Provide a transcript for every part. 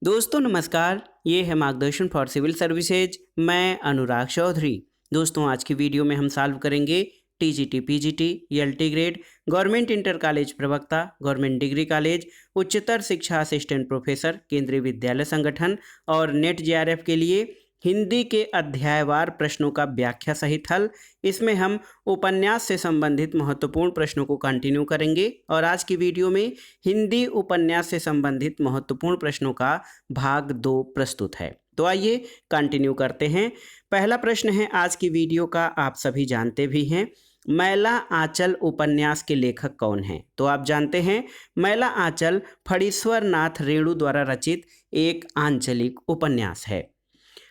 दोस्तों नमस्कार, ये है मार्गदर्शन फॉर सिविल सर्विसेज। मैं अनुराग चौधरी। दोस्तों आज की वीडियो में हम सॉल्व करेंगे TGT, PGT, LT grade, government inter college प्रवक्ता, गवर्नमेंट डिग्री कॉलेज, उच्चतर शिक्षा असिस्टेंट प्रोफेसर, केंद्रीय विद्यालय संगठन और नेट जेआरएफ के लिए हिंदी के अध्यायवार प्रश्नों का व्याख्या सहित हल। इसमें हम उपन्यास से संबंधित महत्वपूर्ण प्रश्नों को कंटिन्यू करेंगे और आज की वीडियो में हिंदी उपन्यास से संबंधित महत्वपूर्ण प्रश्नों का भाग 2 प्रस्तुत है। तो आइए कंटिन्यू करते हैं। पहला प्रश्न है आज की वीडियो का, आप सभी जानते भी हैं, मैला आंचल उपन्यास के लेखक कौन हैं? तो आप जानते हैं मैला आंचल फणीश्वर नाथ रेणु द्वारा रचित एक आंचलिक उपन्यास है।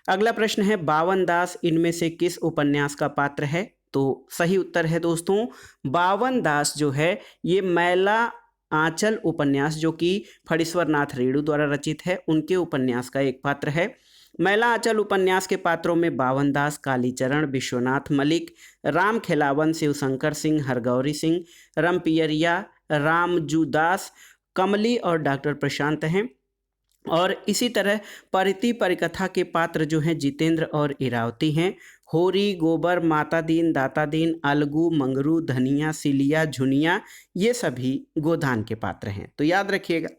अगला प्रश्न है बावन दास इनमें से किस उपन्यास का पात्र है? तो सही उत्तर है दोस्तों, बावन दास जो है ये मैला आंचल उपन्यास जो कि फणीश्वर नाथ रेणु द्वारा रचित है उनके उपन्यास का एक पात्र है। मैला आंचल उपन्यास के पात्रों में बावन दास, कालीचरण, विश्वनाथ मलिक, राम खेलावन, शिवशंकर सिंह, हरगौरी सिंह, रमपियरिया, रामजूदास, कमली और डॉक्टर प्रशांत हैं। और इसी तरह परिति परिकथा के पात्र जो हैं जितेंद्र और इरावती हैं। होरी, गोबर, माता दीन, दाता दीन, अलगू, मंगरू, धनिया, सिलिया, झुनिया ये सभी गोदान के पात्र हैं। तो याद रखिएगा,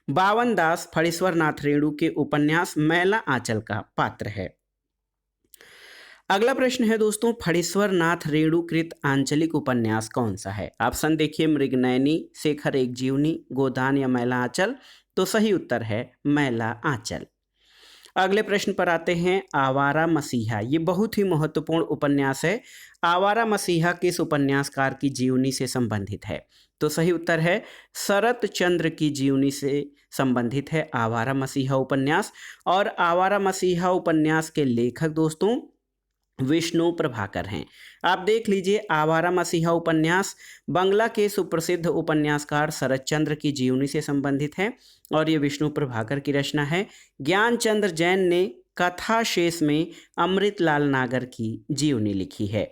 बावन दास फणीश्वर नाथ रेणु के उपन्यास मैला आंचल का पात्र है। अगला प्रश्न है दोस्तों, फणीश्वर नाथ रेणु कृत आंचलिक उपन्यास कौन सा है? ऑप्शन देखिए, मृगनयनी, शेखर एक जीवनी, गोदान या मैला आंचल। तो सही उत्तर है मैला आंचल। अगले प्रश्न पर आते हैं, आवारा मसीहा, ये बहुत ही महत्वपूर्ण उपन्यास है। आवारा मसीहा किस उपन्यासकार की जीवनी से संबंधित है? तो सही उत्तर है शरत चंद्र की जीवनी से संबंधित है आवारा मसीहा उपन्यास। और आवारा मसीहा उपन्यास के लेखक दोस्तों विष्णु प्रभाकर हैं। आप देख लीजिए, आवारा मसीहा उपन्यास बंगला के सुप्रसिद्ध उपन्यासकार शरत चंद्र की जीवनी से संबंधित है और ये विष्णु प्रभाकर की रचना है। ज्ञानचंद्र जैन ने कथा शेष में अमृतलाल नागर की जीवनी लिखी है।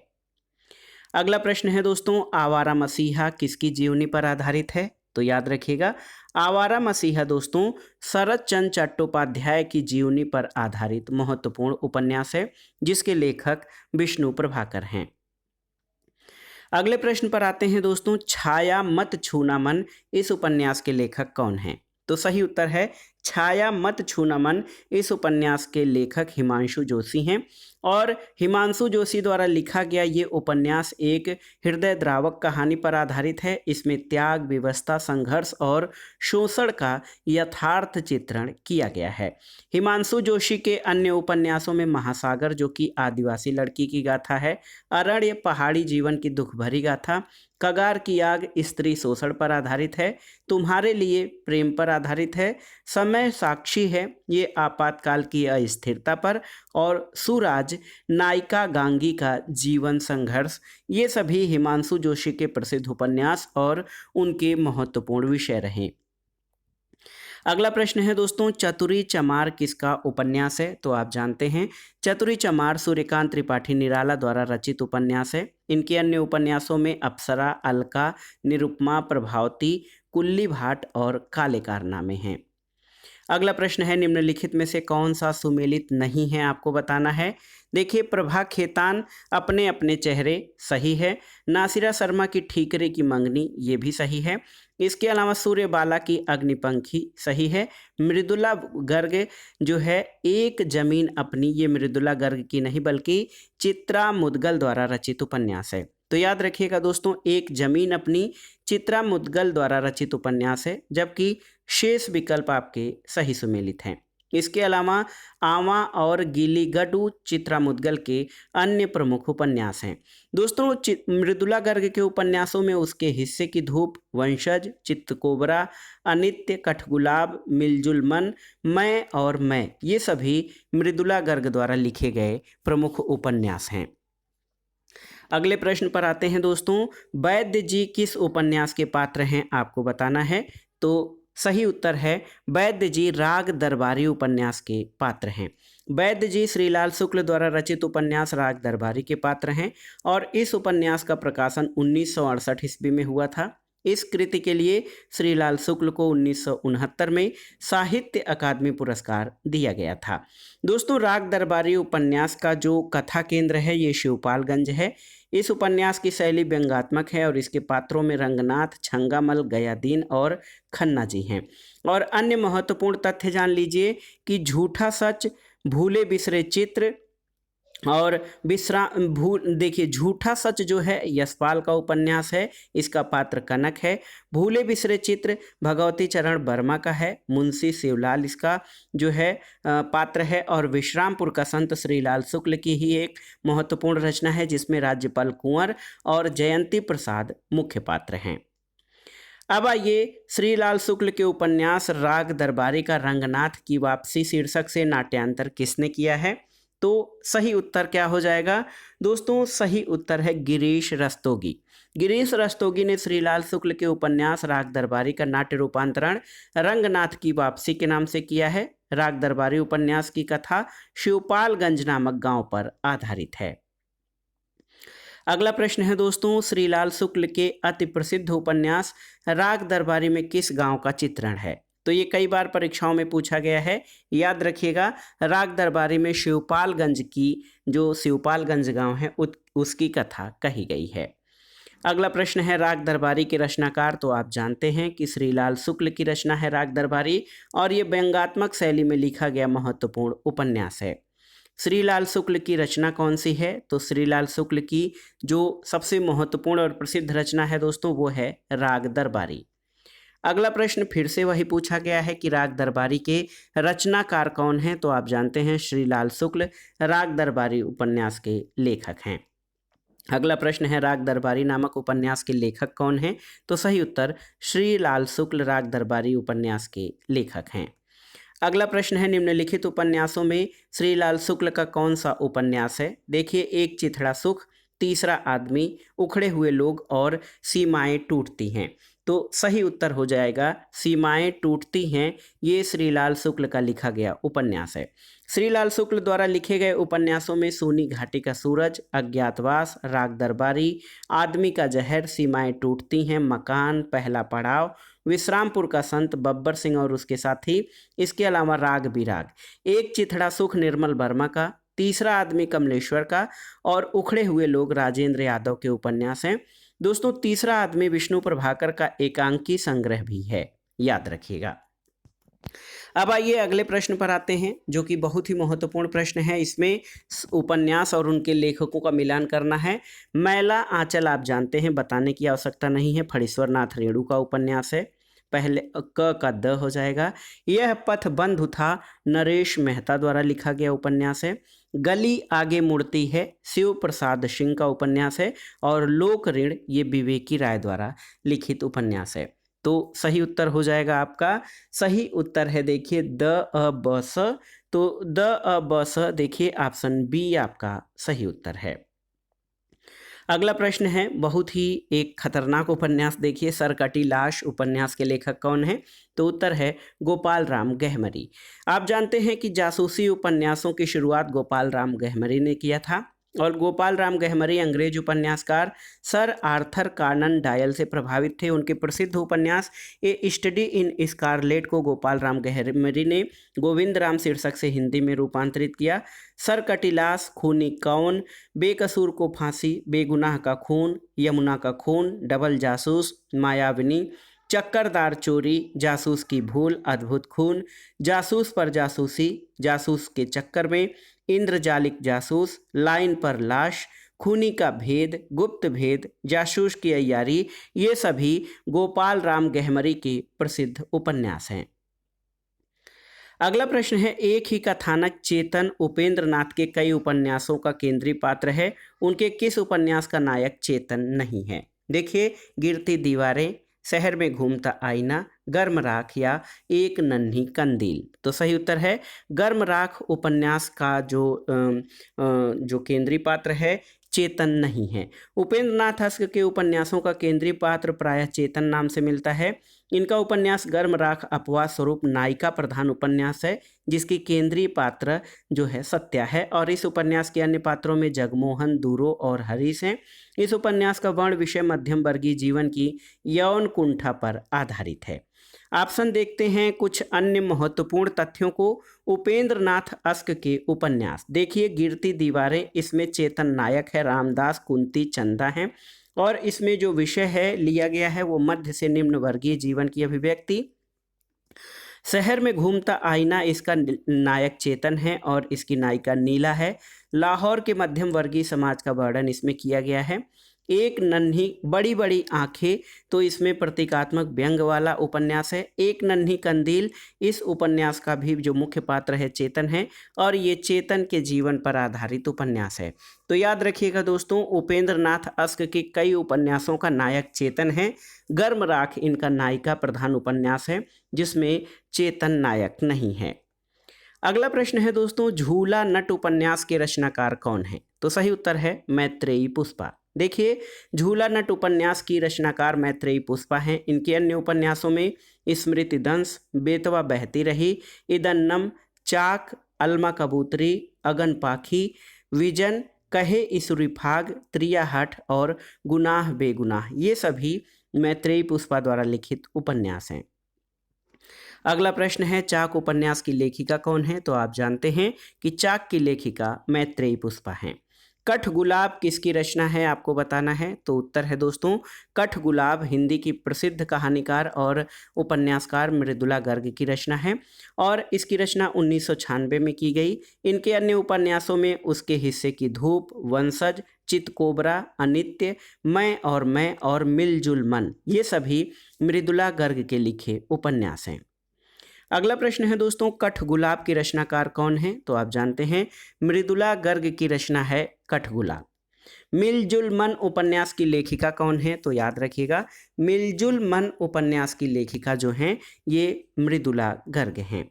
अगला प्रश्न है दोस्तों, आवारा मसीहा किसकी जीवनी पर आधारित है? तो याद रखिएगा, आवारा मसीहा दोस्तों शरत चंद्र चट्टोपाध्याय की जीवनी पर आधारित महत्वपूर्ण उपन्यास है जिसके लेखक विष्णु प्रभाकर हैं। अगले प्रश्न पर आते हैं दोस्तों, छाया मत छूना मन, इस उपन्यास के लेखक कौन हैं? तो सही उत्तर है छाया मत छूना मन। इस उपन्यास के लेखक हिमांशु जोशी हैं और हिमांशु जोशी द्वारा लिखा गया ये उपन्यास एक हृदय द्रावक कहानी पर आधारित है। इसमें त्याग, विवशता, संघर्ष और शोषण का यथार्थ चित्रण किया गया है। हिमांशु जोशी के अन्य उपन्यासों में महासागर जो कि आदिवासी लड़की की गाथा है, अरण्य पहाड़ी जीवन की दुख भरी गाथा, कगार की आग स्त्री शोषण पर आधारित है, तुम्हारे लिए प्रेम पर आधारित है, समय साक्षी है ये आपातकाल की अस्थिरता पर, और सुराज नायिका गांगी का जीवन संघर्ष, ये सभी हिमांशु जोशी के प्रसिद्ध उपन्यास और उनके महत्वपूर्ण विषय रहे। अगला प्रश्न है दोस्तों, चतुरी चमार किसका उपन्यास है? तो आप जानते हैं चतुरी चमार सूर्यकांत त्रिपाठी निराला द्वारा रचित उपन्यास है। इनके अन्य उपन्यासों में अप्सरा, अलका, निरुपमा, प्रभावती, कुल्ली भाट और काले कारनामे हैं। अगला प्रश्न है, निम्नलिखित में से कौन सा सुमेलित नहीं है आपको बताना है। देखिए, प्रभा खेतान अपने अपने चेहरे सही है, नासिरा शर्मा की ठीकरे की मंगनी ये भी सही है, इसके अलावा सूर्यबाला की अग्निपंखी सही है, मृदुला गर्ग जो है एक जमीन अपनी, ये मृदुला गर्ग की नहीं बल्कि चित्रा मुदगल द्वारा रचित उपन्यास है। तो याद रखिएगा दोस्तों, एक जमीन अपनी चित्रा मुदगल द्वारा रचित उपन्यास है, जबकि शेष विकल्प आपके सही सुमेलित हैं। इसके अलावा आवा और गिलीगडू चित्रा मुदगल के अन्य प्रमुख उपन्यास हैं। दोस्तों मृदुला गर्ग के उपन्यासों में उसके हिस्से की धूप, वंशज, चित्तकोबरा, अनित्य, कठगुलाब, मिलजुल मन, मैं और मैं, ये सभी मृदुला गर्ग द्वारा लिखे गए प्रमुख उपन्यास हैं। अगले प्रश्न पर आते हैं दोस्तों, वैद्य जी किस उपन्यास के पात्र हैं आपको बताना है। तो सही उत्तर है वैद्य जी राग दरबारी उपन्यास के पात्र हैं। वैद्य जी श्रीलाल शुक्ल द्वारा रचित उपन्यास राग दरबारी के पात्र हैं और इस उपन्यास का प्रकाशन 1968 ईस्वी में हुआ था। इस कृति के लिए श्रीलाल शुक्ल को 1969 में साहित्य अकादमी पुरस्कार दिया गया था। दोस्तों, राग दरबारी उपन्यास का जो कथा केंद्र है ये शिवपालगंज है। इस उपन्यास की शैली व्यंग्यात्मक है और इसके पात्रों में रंगनाथ, छंगामल, गयादीन और खन्ना जी हैं। और अन्य महत्वपूर्ण तथ्य जान लीजिए कि झूठा सच, भूले बिसरे चित्र और देखिए, झूठा सच जो है यशपाल का उपन्यास है, इसका पात्र कनक है। भूले बिसरे चित्र भगवती चरण वर्मा का है, मुंशी शिवलाल इसका जो है पात्र है। और विश्रामपुर का संत श्रीलाल शुक्ल की ही एक महत्वपूर्ण रचना है जिसमें राज्यपाल कुंवर और जयंती प्रसाद मुख्य पात्र हैं। अब आइए, श्रीलाल शुक्ल के उपन्यास राग दरबारी का रंगनाथ की वापसी शीर्षक से नाट्यांतर किसने किया है? तो सही उत्तर क्या हो जाएगा दोस्तों? सही उत्तर है गिरीश रस्तोगी। गिरीश रस्तोगी ने श्रीलाल शुक्ल के उपन्यास राग दरबारी का नाट्य रूपांतरण रंगनाथ की वापसी के नाम से किया है। राग दरबारी उपन्यास की कथा शिवपालगंज नामक गांव पर आधारित है। अगला प्रश्न है दोस्तों, श्रीलाल शुक्ल के अति प्रसिद्ध उपन्यास राग दरबारी में किस गांव का चित्रण है? तो ये कई बार परीक्षाओं में पूछा गया है, याद रखिएगा। राग दरबारी में शिवपालगंज की जो शिवपालगंज गांव है उसकी कथा कही गई है। अगला प्रश्न है, राग दरबारी के रचनाकार तो आप जानते हैं कि श्रीलाल शुक्ल की रचना है राग दरबारी और ये व्यंग्यात्मक शैली में लिखा गया महत्वपूर्ण उपन्यास है। श्रीलाल शुक्ल की रचना कौन सी है? तो श्रीलाल शुक्ल की जो सबसे महत्वपूर्ण और प्रसिद्ध रचना है दोस्तों वो है राग दरबारी। अगला प्रश्न फिर से वही पूछा गया है कि राग दरबारी के रचनाकार कौन हैं? तो आप जानते हैं श्रीलाल शुक्ल राग दरबारी उपन्यास के लेखक हैं। अगला प्रश्न है, राग दरबारी नामक उपन्यास के लेखक कौन हैं? तो सही उत्तर श्रीलाल शुक्ल राग दरबारी उपन्यास के लेखक हैं। अगला प्रश्न है, निम्नलिखित उपन्यासों में श्रीलाल शुक्ल का कौन सा उपन्यास है? देखिए, एक चिथड़ा सुख, तीसरा आदमी, उखड़े हुए लोग और सीमाएं टूटती हैं। तो सही उत्तर हो जाएगा सीमाएं टूटती हैं। ये श्रीलाल शुक्ल का लिखा गया उपन्यास है। श्रीलाल शुक्ल द्वारा लिखे गए उपन्यासों में सूनी घाटी का सूरज, अज्ञातवास, राग दरबारी, आदमी का जहर, सीमाएं टूटती हैं, मकान, पहला पड़ाव, विश्रामपुर का संत, बब्बर सिंह और उसके साथी, इसके अलावा राग बिराग, एक चिथड़ा सुख निर्मल वर्मा का, तीसरा आदमी कमलेश्वर का और उखड़े हुए लोग राजेंद्र यादव के उपन्यास हैं। दोस्तों, तीसरा आदमी विष्णु प्रभाकर का एकांकी संग्रह भी है, याद रखिएगा। अब आइए अगले प्रश्न पर आते हैं जो कि बहुत ही महत्वपूर्ण प्रश्न है। इसमें उपन्यास और उनके लेखकों का मिलान करना है। मैला आंचल आप जानते हैं, बताने की आवश्यकता नहीं है, फणीश्वर नाथ रेणु का उपन्यास है। पहले क का द हो जाएगा। यह पथ बंधु था, नरेश मेहता द्वारा लिखा गया उपन्यास है। गली आगे मुड़ती है, शिव प्रसाद सिंह का उपन्यास है। और लोक ऋण, ये विवेकी राय द्वारा लिखित उपन्यास है। तो सही उत्तर हो जाएगा आपका, सही उत्तर है देखिए द अ ब स। तो द अ ब स देखिए ऑप्शन बी आपका सही उत्तर है। अगला प्रश्न है, बहुत ही एक खतरनाक उपन्यास, देखिए सरकटी लाश उपन्यास के लेखक कौन है? तो उत्तर है गोपाल राम गहमरी। आप जानते हैं कि जासूसी उपन्यासों की शुरुआत गोपाल राम गहमरी ने किया था और गोपाल राम गहमरी अंग्रेज उपन्यासकार सर आर्थर कॉनन डॉयल से प्रभावित थे। उनके प्रसिद्ध उपन्यास ए स्टडी इन स्कारलेट को गोपाल राम गहमरी ने गोविंद राम शीर्षक से हिंदी में रूपांतरित किया। सर कटिलास, खूनी कौन, बेकसूर को फांसी, बेगुनाह का खून, यमुना का खून, डबल जासूस, मायाविनी, चक्करदार चोरी, जासूस की भूल, अद्भुत खून, जासूस पर जासूसी, जासूस के चक्कर में, इंद्रजालिक जासूस, लाइन पर लाश, खूनी का भेद, गुप्त भेद, जासूस की अय्यारी, ये सभी गोपाल राम गहमरी के प्रसिद्ध उपन्यास हैं। अगला प्रश्न है, एक ही कथानक चेतन उपेंद्र नाथ के कई उपन्यासों का केंद्रीय पात्र है, उनके किस उपन्यास का नायक चेतन नहीं है? देखिए, गिरती दीवारें, शहर में घूमता आईना, गर्म राख या एक नन्ही कंदील। तो सही उत्तर है गर्म राख उपन्यास का जो केंद्रीय पात्र है चेतन नहीं है। उपेंद्र नाथ हंस के उपन्यासों का केंद्रीय पात्र प्रायः चेतन नाम से मिलता है। इनका उपन्यास गर्म राख अपवाद स्वरूप नायिका प्रधान उपन्यास है, जिसकी केंद्रीय पात्र जो है सत्या है और इस उपन्यास के अन्य पात्रों में जगमोहन, दूरो और हरीश हैं। इस उपन्यास का वर्ण विषय मध्यम वर्गीय जीवन की यौन कुंठा पर आधारित है। ऑप्शन देखते हैं कुछ अन्य महत्वपूर्ण तथ्यों को। उपेंद्र नाथ अस्क के उपन्यास, देखिए गिरती दीवारें, इसमें चेतन नायक है, रामदास, कुंती, चंदा हैं और इसमें जो विषय है लिया गया है वो मध्य से निम्न वर्गीय जीवन की अभिव्यक्ति। शहर में घूमता आईना, इसका नायक चेतन है और इसकी नायिका नीला है। लाहौर के मध्यम वर्गीय समाज का वर्णन इसमें किया गया है। एक नन्ही बड़ी बड़ी आंखें, तो इसमें प्रतीकात्मक व्यंग वाला उपन्यास है। एक नन्ही कंदील, इस उपन्यास का भी जो मुख्य पात्र है चेतन है और ये चेतन के जीवन पर आधारित उपन्यास है। तो याद रखिएगा दोस्तों, उपेंद्र नाथ अस्क के कई उपन्यासों का नायक चेतन है। गर्म राख इनका नायिका प्रधान उपन्यास है जिसमें चेतन नायक नहीं है। अगला प्रश्न है दोस्तों, झूला नट उपन्यास के रचनाकार कौन है? तो सही उत्तर है मैत्रेयी पुष्पा। देखिए, झूला नट उपन्यास की रचनाकार मैत्रेयी पुष्पा हैं। इनके अन्य उपन्यासों में स्मृति दंश, बेतवा बहती रही, इदन्नम, चाक, अलमा कबूतरी, अगन पाखी, विजन, कहे इसुरी फाग, त्रियाहट और गुनाह बेगुनाह, ये सभी मैत्रेयी पुष्पा द्वारा लिखित उपन्यास हैं। अगला प्रश्न है, चाक उपन्यास की लेखिका कौन है? तो आप जानते हैं कि चाक की लेखिका मैत्रेयी पुष्पा हैं। कठगुलाब किसकी रचना है, आपको बताना है। तो उत्तर है दोस्तों, कठगुलाब हिंदी की प्रसिद्ध कहानीकार और उपन्यासकार मृदुला गर्ग की रचना है और इसकी रचना 1996 में की गई। इनके अन्य उपन्यासों में उसके हिस्से की धूप, वंशज, चितकोबरा, अनित्य, मैं और मिलजुल मन, ये सभी मृदुला गर्ग के लिखे उपन्यास हैं। अगला प्रश्न है दोस्तों, कठगुलाब की रचनाकार कौन है? तो आप जानते हैं मृदुला गर्ग की रचना है कठगुलाब। मिलजुल मन उपन्यास की लेखिका कौन है? तो याद रखिएगा, मिलजुल मन उपन्यास की लेखिका जो हैं ये मृदुला गर्ग हैं।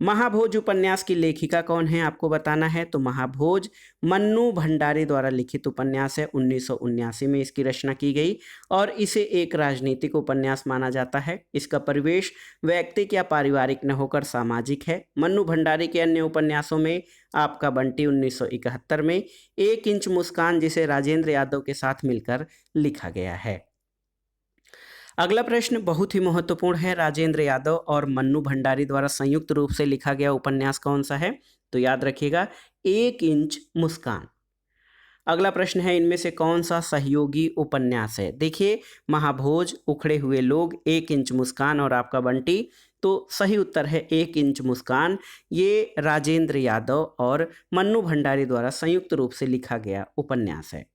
महाभोज उपन्यास की लेखिका कौन है, आपको बताना है। तो महाभोज मन्नू भंडारी द्वारा लिखित उपन्यास है, 1979 में इसकी रचना की गई और इसे एक राजनीतिक उपन्यास माना जाता है। इसका परिवेश व्यक्तिक या पारिवारिक न होकर सामाजिक है। मन्नू भंडारी के अन्य उपन्यासों में आपका बंटी 1971 में, एक इंच मुस्कान जिसे राजेंद्र यादव के साथ मिलकर लिखा गया है। अगला प्रश्न बहुत ही महत्वपूर्ण है, राजेंद्र यादव और मन्नू भंडारी द्वारा संयुक्त रूप से लिखा गया उपन्यास कौन सा है? तो याद रखिएगा, एक इंच मुस्कान। अगला प्रश्न है, इनमें से कौन सा सहयोगी उपन्यास है? देखिए, महाभोज, उखड़े हुए लोग, एक इंच मुस्कान और आपका बंटी, तो सही उत्तर है एक इंच मुस्कान। ये राजेंद्र यादव और मन्नू भंडारी द्वारा संयुक्त रूप से लिखा गया उपन्यास है।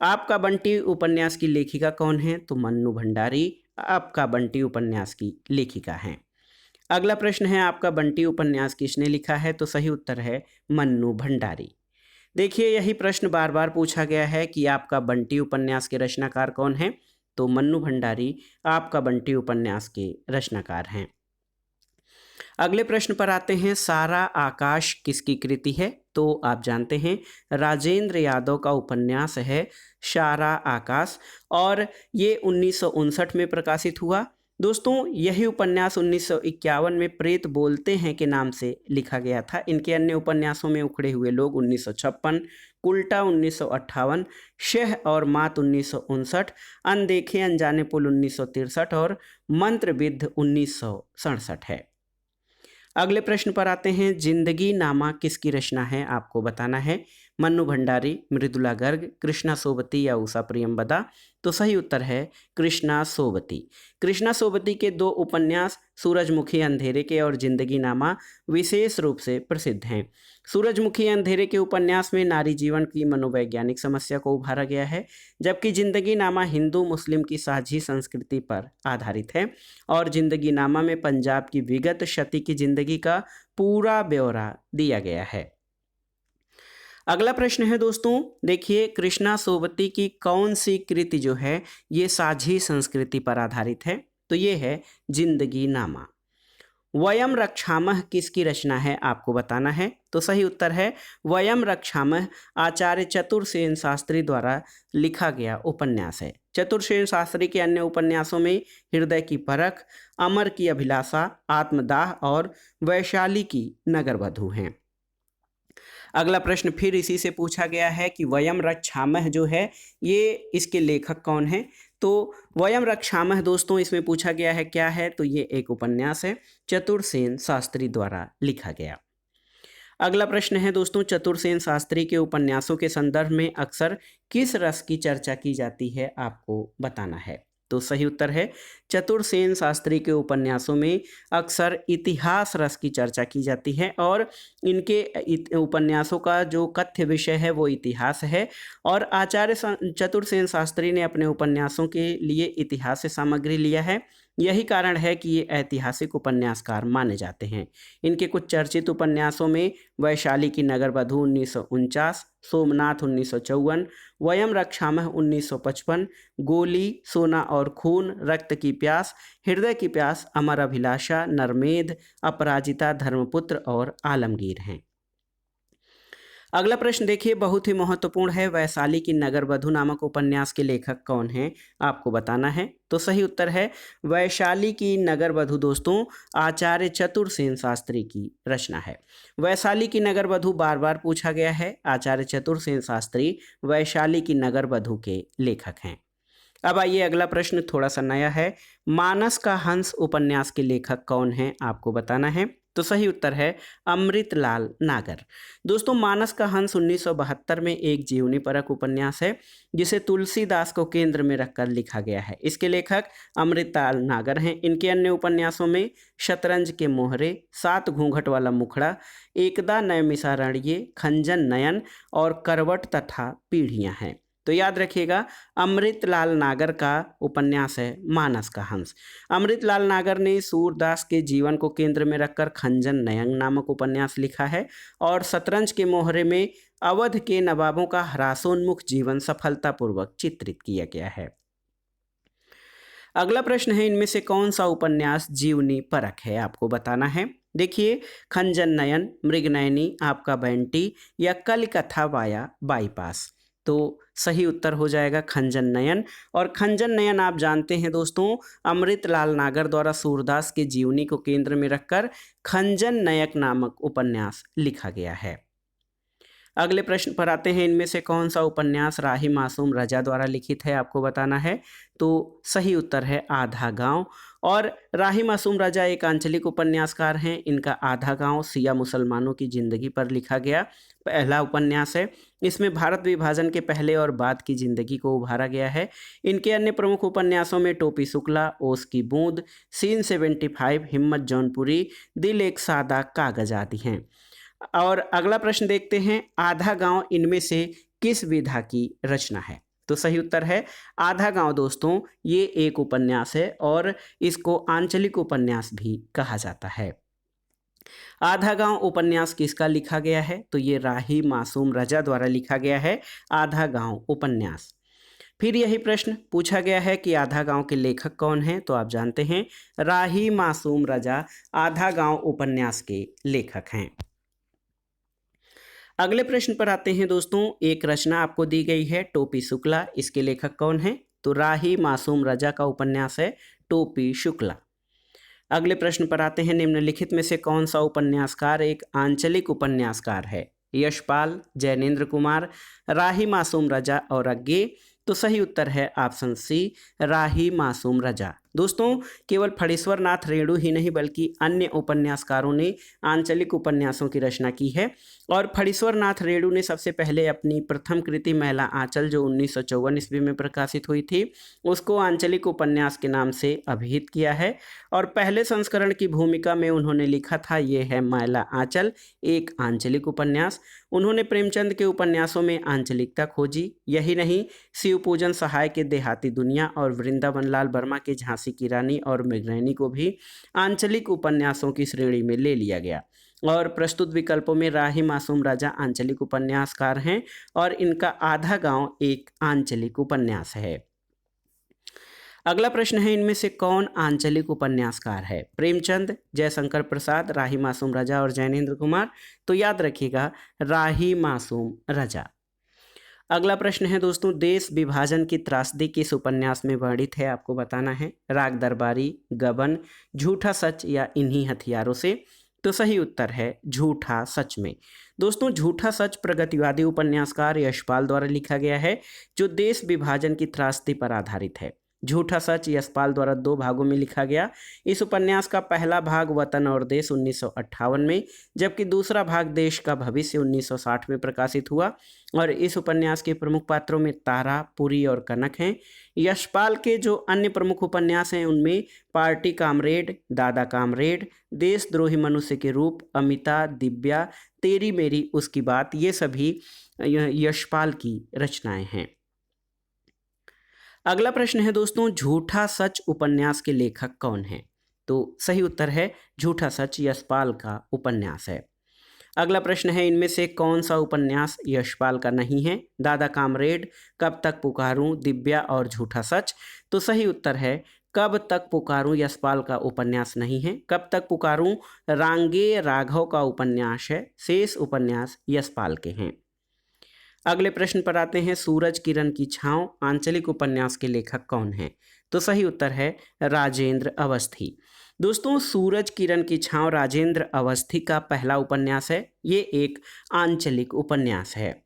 आपका बंटी उपन्यास की लेखिका कौन है? तो मन्नू भंडारी आपका बंटी उपन्यास की लेखिका हैं। अगला प्रश्न है, आपका बंटी उपन्यास किसने लिखा है? तो सही उत्तर है मन्नू भंडारी। देखिए, यही प्रश्न बार बार पूछा गया है कि आपका बंटी उपन्यास के रचनाकार कौन है? तो मन्नू भंडारी आपका बंटी उपन्यास के रचनाकार हैं। अगले प्रश्न पर आते हैं, सारा आकाश किसकी कृति है? तो आप जानते हैं राजेंद्र यादव का उपन्यास है सारा आकाश और ये 1959 में प्रकाशित हुआ। दोस्तों, यही उपन्यास 1951 में प्रेत बोलते हैं के नाम से लिखा गया था। इनके अन्य उपन्यासों में उखड़े हुए लोग 1956, उल्टा 1958, शह और मात 1959, अनदेखे अनजाने पुल 1963 और मंत्रबिद्ध 1967 है। अगले प्रश्न पर आते हैं, जिंदगी नामा किसकी रचना है? आपको बताना है। मन्नू भंडारी, मृदुला गर्ग, कृष्णा सोबती या उषा प्रियंवदा? तो सही उत्तर है कृष्णा सोबती। कृष्णा सोबती के दो उपन्यास सूरजमुखी अंधेरे के और जिंदगी नामा विशेष रूप से प्रसिद्ध हैं। सूरजमुखी अंधेरे के उपन्यास में नारी जीवन की मनोवैज्ञानिक समस्या को उभारा गया है, जबकि जिंदगी नामा हिंदू मुस्लिम की साझी संस्कृति पर आधारित है और जिंदगी नामा में पंजाब की विगत क्षति की जिंदगी का पूरा ब्यौरा दिया गया है। अगला प्रश्न है दोस्तों, देखिए, कृष्णा सोबती की कौन सी कृति जो है ये साझी संस्कृति पर आधारित है? तो ये है जिंदगी नामा। वयम रक्षामः किसकी रचना है, आपको बताना है। तो सही उत्तर है वयम रक्षामः आचार्य चतुरसेन शास्त्री द्वारा लिखा गया उपन्यास है। चतुरसेन शास्त्री के अन्य उपन्यासों में हृदय की परख, अमर की अभिलाषा, आत्मदाह और वैशाली की नगरवधु हैं। अगला प्रश्न फिर इसी से पूछा गया है कि वयम रक्षामः जो है ये इसके लेखक कौन है। तो वयम रक्षामः दोस्तों इसमें पूछा गया है क्या है, तो ये एक उपन्यास है चतुरसेन शास्त्री द्वारा लिखा गया। अगला प्रश्न है दोस्तों, चतुरसेन शास्त्री के उपन्यासों के संदर्भ में अक्सर किस रस की चर्चा की जाती है, आपको बताना है। तो सही उत्तर है चतुरसेन शास्त्री के उपन्यासों में अक्सर इतिहास रस की चर्चा की जाती है और इनके उपन्यासों का जो कथ्य विषय है वो इतिहास है। और आचार्य चतुरसेन शास्त्री ने अपने उपन्यासों के लिए इतिहास से सामग्री लिया है। यही कारण है कि ये ऐतिहासिक उपन्यासकार माने जाते हैं। इनके कुछ चर्चित उपन्यासों में वैशाली की नगरवधु 1949, सोमनाथ 1954, वयम रक्षामः 1955, गोली, सोना और खून, रक्त की प्यास, हृदय की प्यास, अमर अभिलाषा, नरमेध, अपराजिता, धर्मपुत्र और आलमगीर हैं। अगला प्रश्न देखिए, बहुत ही महत्वपूर्ण है। वैशाली की नगरवधु नामक उपन्यास के लेखक कौन हैं, आपको बताना है। तो सही उत्तर है वैशाली की नगरवधु दोस्तों आचार्य चतुरसेन शास्त्री की रचना है। वैशाली की नगरवधु बार बार पूछा गया है। आचार्य चतुरसेन शास्त्री वैशाली की नगरवधु के लेखक हैं। अब आइए अगला प्रश्न थोड़ा सा नया है। मानस का हंस उपन्यास के लेखक कौन हैं, आपको बताना है। तो सही उत्तर है अमृतलाल नागर। दोस्तों मानस का हंस 1972 में एक जीवनी परक उपन्यास है जिसे तुलसीदास को केंद्र में रखकर लिखा गया है। इसके लेखक अमृतलाल नागर हैं। इनके अन्य उपन्यासों में शतरंज के मोहरे, सात घूंघट वाला मुखड़ा, एकदा नयमिषा रणिये, खंजन नयन और करवट तथा पीढ़ियां हैं। तो याद रखिएगा अमृतलाल नागर का उपन्यास है मानस का हंस। अमृतलाल नागर ने सूरदास के जीवन को केंद्र में रखकर खंजन नयन नामक उपन्यास लिखा है और शतरंज के मोहरे में अवध के नवाबों का ह्रासोन्मुख जीवन सफलतापूर्वक चित्रित किया गया है। अगला प्रश्न है, इनमें से कौन सा उपन्यास जीवनी परक है, आपको बताना है। देखिए, खंजन नयन, मृगनयनी, आपका बंटी या कलिकथा वाया बाईपास। तो सही उत्तर हो जाएगा खंजन नयन। और खंजन नयन आप जानते हैं दोस्तों अमृतलाल नागर द्वारा सूरदास के जीवनी को केंद्र में रखकर खंजन नयक नामक उपन्यास लिखा गया है। अगले प्रश्न पर आते हैं, इनमें से कौन सा उपन्यास राही मासूम रजा द्वारा लिखित है, आपको बताना है। तो सही उत्तर है आधा गांव। और राही मासूम रजा एक आंचलिक उपन्यासकार हैं। इनका आधा गांव सिया मुसलमानों की जिंदगी पर लिखा गया पहला उपन्यास है। इसमें भारत विभाजन के पहले और बाद की जिंदगी को उभारा गया है। इनके अन्य प्रमुख उपन्यासों में टोपी शुक्ला, ओस की बूंद, सीन 75, हिम्मत जौनपुरी, दिल एक सादा कागज आदि हैं। और अगला प्रश्न देखते हैं, आधा गांव इनमें से किस विधा की रचना है। तो सही उत्तर है आधा गांव दोस्तों ये एक उपन्यास है और इसको आंचलिक उपन्यास भी कहा जाता है। आधा गांव उपन्यास किसका लिखा गया है, तो ये राही मासूम रजा द्वारा लिखा गया है आधा गांव उपन्यास। फिर यही प्रश्न पूछा गया है कि आधा गांव के लेखक कौन हैं, तो आप जानते हैं राही मासूम रजा आधा गांव उपन्यास के लेखक हैं। अगले प्रश्न पर आते हैं दोस्तों, एक रचना आपको दी गई है टोपी शुक्ला, इसके लेखक कौन है, तो राही मासूम रजा का उपन्यास है टोपी शुक्ला। अगले प्रश्न पर आते हैं, निम्नलिखित में से कौन सा उपन्यासकार एक आंचलिक उपन्यासकार है, यशपाल, जैनेन्द्र कुमार, राही मासूम रजा और अज्ञे। तो सही उत्तर है ऑप्शन सी राही मासूम रजा। दोस्तों केवल फणीश्वर नाथ रेणु ही नहीं बल्कि अन्य उपन्यासकारों ने आंचलिक उपन्यासों की रचना की है। और फणीश्वर नाथ रेणु ने सबसे पहले अपनी प्रथम कृति महिला आंचल जो 1954 ईस्वी में प्रकाशित हुई थी उसको आंचलिक उपन्यास के नाम से अभिहित किया है। और पहले संस्करण की भूमिका में उन्होंने लिखा था ये है महिला आंचल, एक आंचलिक उपन्यास। उन्होंने प्रेमचंद के उपन्यासों में आंचलिकता खोजी। यही नहीं, शिवपूजन सहाय के देहाती दुनिया और वृंदावन लाल वर्मा के झांसी की रानी और मृगनयनी को भी आंचलिक उपन्यासों की श्रेणी में ले लिया गया। और प्रस्तुत विकल्पों में राही मासूम राजा आंचलिक उपन्यासकार हैं और इनका आधा गांव एक आंचलिक उपन्यास है। अगला प्रश्न है, इनमें से कौन आंचलिक उपन्यासकार है? प्रेमचंद, जयशंकर प्रसाद, राही मासूम रजा और जैनेन्द्र कुमार। तो याद रखिएगा, राही मासूम रजा। अगला प्रश्न है दोस्तों, देश विभाजन की त्रासदी किस उपन्यास में वर्णित है? आपको बताना है। राग दरबारी, गबन, झूठा सच या इन्हीं हथियारों से। तो सही उत्तर है झूठा सच में। दोस्तों, झूठा सच प्रगतिवादी उपन्यासकार यशपाल द्वारा लिखा गया है, जो देश विभाजन की त्रासदी पर आधारित है। झूठा सच यशपाल द्वारा 2 भागों में लिखा गया। इस उपन्यास का पहला भाग वतन और देश 1958 में, जबकि दूसरा भाग देश का भविष्य 1960 में प्रकाशित हुआ। और इस उपन्यास के प्रमुख पात्रों में तारा, पुरी और कनक हैं। यशपाल के जो अन्य प्रमुख उपन्यास हैं उनमें पार्टी कामरेड, दादा कामरेड, देशद्रोही मनुष्य के रूप, अमिता, दिव्या, तेरी मेरी उसकी बात, ये सभी यशपाल की रचनाएं हैं। अगला प्रश्न है दोस्तों, झूठा सच उपन्यास के लेखक कौन हैं? तो सही उत्तर है झूठा सच यशपाल का उपन्यास है। अगला प्रश्न है, इनमें से कौन सा उपन्यास यशपाल का नहीं है? दादा कामरेड, कब तक पुकारूं, दिव्या और झूठा सच। तो सही उत्तर है कब तक पुकारूं यशपाल का उपन्यास नहीं है। कब तक पुकारूं रांगे राघव का उपन्यास है। शेष उपन्यास यशपाल के हैं। अगले प्रश्न पर आते हैं, सूरज किरण की छांव आंचलिक उपन्यास के लेखक कौन हैं? तो सही उत्तर है राजेंद्र अवस्थी। दोस्तों, सूरज किरण की छांव राजेंद्र अवस्थी का पहला उपन्यास है। ये एक आंचलिक उपन्यास है।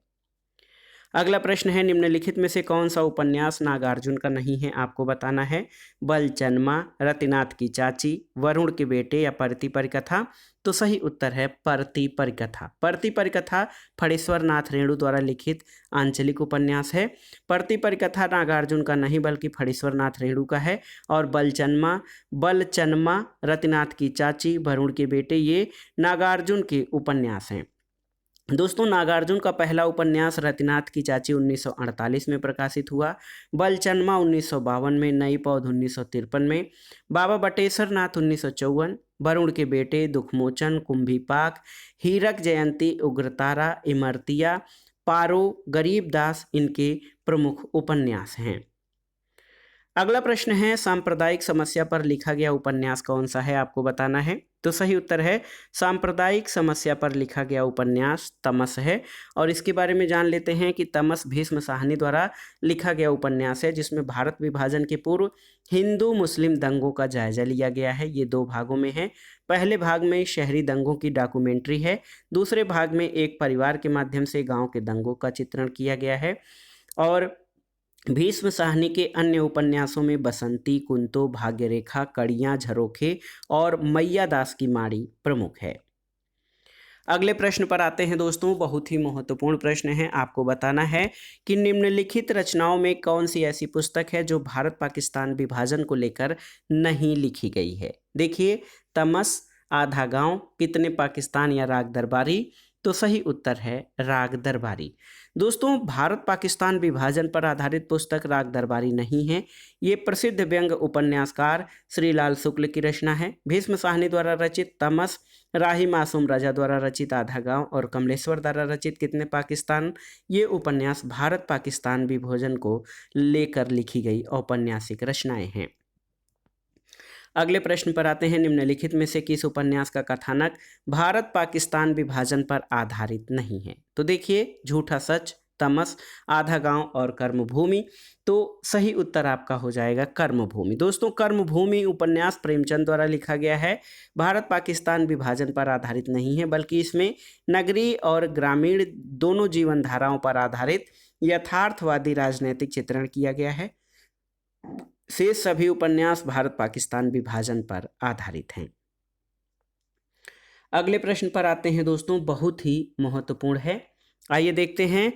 अगला प्रश्न है, निम्नलिखित में से कौन सा उपन्यास नागार्जुन का नहीं है? आपको बताना है। बलचन्मा, रतिनाथ की चाची, वरुण के बेटे या परती परिकथा। तो सही उत्तर है परती परिकथा। परती परिकथा फणीश्वर नाथ रेणु द्वारा लिखित आंचलिक उपन्यास है। परती परिकथा नागार्जुन का नहीं बल्कि फणीश्वर नाथ रेणु का है। और बलचन्मा, रतिनाथ की चाची, वरुण के बेटे, ये नागार्जुन के उपन्यास हैं। दोस्तों, नागार्जुन का पहला उपन्यास रतिनाथ की चाची 1948 में प्रकाशित हुआ। बलचन्मा 1952 में, नई पौध 1953 में, बाबा बटेश्वर नाथ 1954, वरुण के बेटे, दुखमोचन, कुंभीपाक, हीरक जयंती, उग्रतारा, इमरतिया, पारो, गरीबदास इनके प्रमुख उपन्यास हैं। अगला प्रश्न है, सांप्रदायिक समस्या पर लिखा गया उपन्यास कौन सा है? आपको बताना है। तो सही उत्तर है सांप्रदायिक समस्या पर लिखा गया उपन्यास तमस है। और इसके बारे में जान लेते हैं कि तमस भीष्म साहनी द्वारा लिखा गया उपन्यास है, जिसमें भारत विभाजन के पूर्व हिंदू मुस्लिम दंगों का जायजा लिया गया है। ये 2 भागों में है। पहले भाग में शहरी दंगों की डॉक्यूमेंट्री है। दूसरे भाग में एक परिवार के माध्यम से गाँव के दंगों का चित्रण किया गया है। और भीष्म साहनी के अन्य उपन्यासों में बसंती, कुंतो, भाग्यरेखा, कड़ियाँ, झरोखे और मैया दास की माड़ी प्रमुख है। अगले प्रश्न पर आते हैं दोस्तों, बहुत ही महत्वपूर्ण प्रश्न है। आपको बताना है कि निम्नलिखित रचनाओं में कौन सी ऐसी पुस्तक है जो भारत पाकिस्तान विभाजन को लेकर नहीं लिखी गई है? देखिए, तमस, आधा गांव, कितने पाकिस्तान या राग दरबारी। तो सही उत्तर है राग दरबारी। दोस्तों, भारत पाकिस्तान विभाजन पर आधारित पुस्तक राग दरबारी नहीं है। ये प्रसिद्ध व्यंग्य उपन्यासकार श्रीलाल शुक्ल की रचना है। भीष्म साहनी द्वारा रचित तमस, राही मासूम रजा द्वारा रचित आधा गांव और कमलेश्वर द्वारा रचित कितने पाकिस्तान, ये उपन्यास भारत पाकिस्तान विभाजन को लेकर लिखी गई औपन्यासिक रचनाएं हैं। अगले प्रश्न पर आते हैं, निम्नलिखित में से किस उपन्यास का कथानक भारत पाकिस्तान विभाजन पर आधारित नहीं है? तो देखिए, झूठा सच, तमस, आधा गांव और कर्मभूमि। तो सही उत्तर आपका हो जाएगा कर्मभूमि। दोस्तों, कर्मभूमि उपन्यास प्रेमचंद द्वारा लिखा गया है। भारत पाकिस्तान विभाजन पर आधारित नहीं है, बल्कि इसमें नगरीय और ग्रामीण दोनों जीवन धाराओं पर आधारित यथार्थवादी राजनीतिक चित्रण किया गया है। शेष सभी उपन्यास भारत पाकिस्तान विभाजन पर आधारित हैं। अगले प्रश्न पर आते हैं दोस्तों, बहुत ही महत्वपूर्ण है। आइए देखते हैं,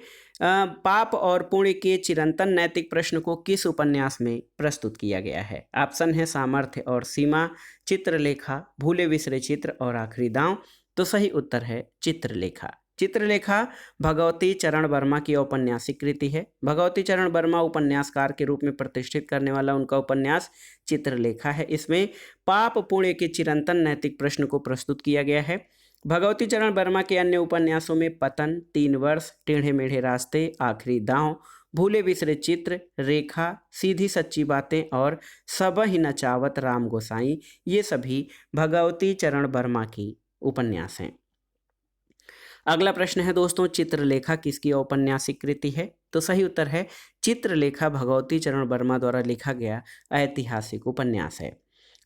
पाप और पुण्य के चिरंतन नैतिक प्रश्न को किस उपन्यास में प्रस्तुत किया गया है? ऑप्शन है सामर्थ्य और सीमा, चित्रलेखा, भूले बिसरे चित्र और आखिरी दांव। तो सही उत्तर है चित्रलेखा। चित्रलेखा भगवती चरण वर्मा की औपन्यासिक कृति है। भगवती चरण वर्मा उपन्यासकार के रूप में प्रतिष्ठित करने वाला उनका उपन्यास चित्रलेखा है। इसमें पाप पुण्य के चिरंतन नैतिक प्रश्न को प्रस्तुत किया गया है। भगवती चरण वर्मा के अन्य उपन्यासों में पतन, 3 वर्ष, टेढ़े मेढ़े रास्ते, आखिरी दांव, भूले बिसरे चित्र, रेखा, सीधी सच्ची बातें और सब ही नचावत राम गोसाई, ये सभी भगवती चरण वर्मा की उपन्यास हैं। अगला प्रश्न है दोस्तों, चित्रलेखा किसकी औपन्यासिक कृति है? तो सही उत्तर है चित्रलेखा भगवती चरण वर्मा द्वारा लिखा गया ऐतिहासिक उपन्यास है।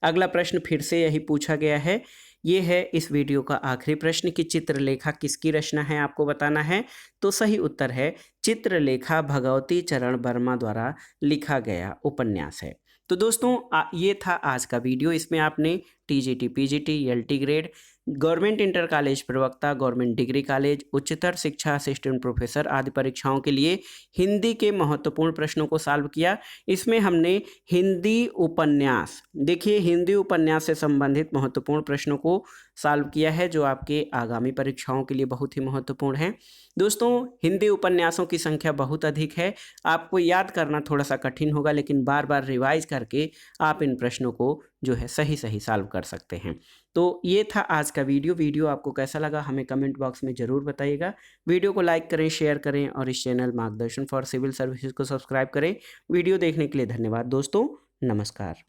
अगला प्रश्न फिर से यही पूछा गया है, ये है इस वीडियो का आखिरी प्रश्न कि चित्रलेखा किसकी रचना है, आपको बताना है। तो सही उत्तर है चित्रलेखा भगवती चरण वर्मा द्वारा लिखा गया उपन्यास है। तो दोस्तों ये था आज का वीडियो। इसमें आपने TGT, PGT, LT grade, government inter college प्रवक्ता, गवर्नमेंट डिग्री कॉलेज, उच्चतर शिक्षा असिस्टेंट प्रोफेसर आदि परीक्षाओं के लिए हिंदी के महत्वपूर्ण प्रश्नों को सॉल्व किया। इसमें हमने हिंदी उपन्यास, देखिए हिंदी उपन्यास से संबंधित महत्वपूर्ण प्रश्नों को सॉल्व किया है, जो आपके आगामी परीक्षाओं के लिए बहुत ही महत्वपूर्ण है। दोस्तों हिंदी उपन्यासों की संख्या बहुत अधिक है, आपको याद करना थोड़ा सा कठिन होगा, लेकिन बार बार रिवाइज करके आप इन प्रश्नों को जो है सही सही सॉल्व कर सकते हैं। तो ये था आज का वीडियो आपको कैसा लगा हमें कमेंट बॉक्स में ज़रूर बताइएगा। वीडियो को लाइक करें, शेयर करें और इस चैनल मार्गदर्शन फॉर सिविल सर्विसेज को सब्सक्राइब करें। वीडियो देखने के लिए धन्यवाद दोस्तों, नमस्कार।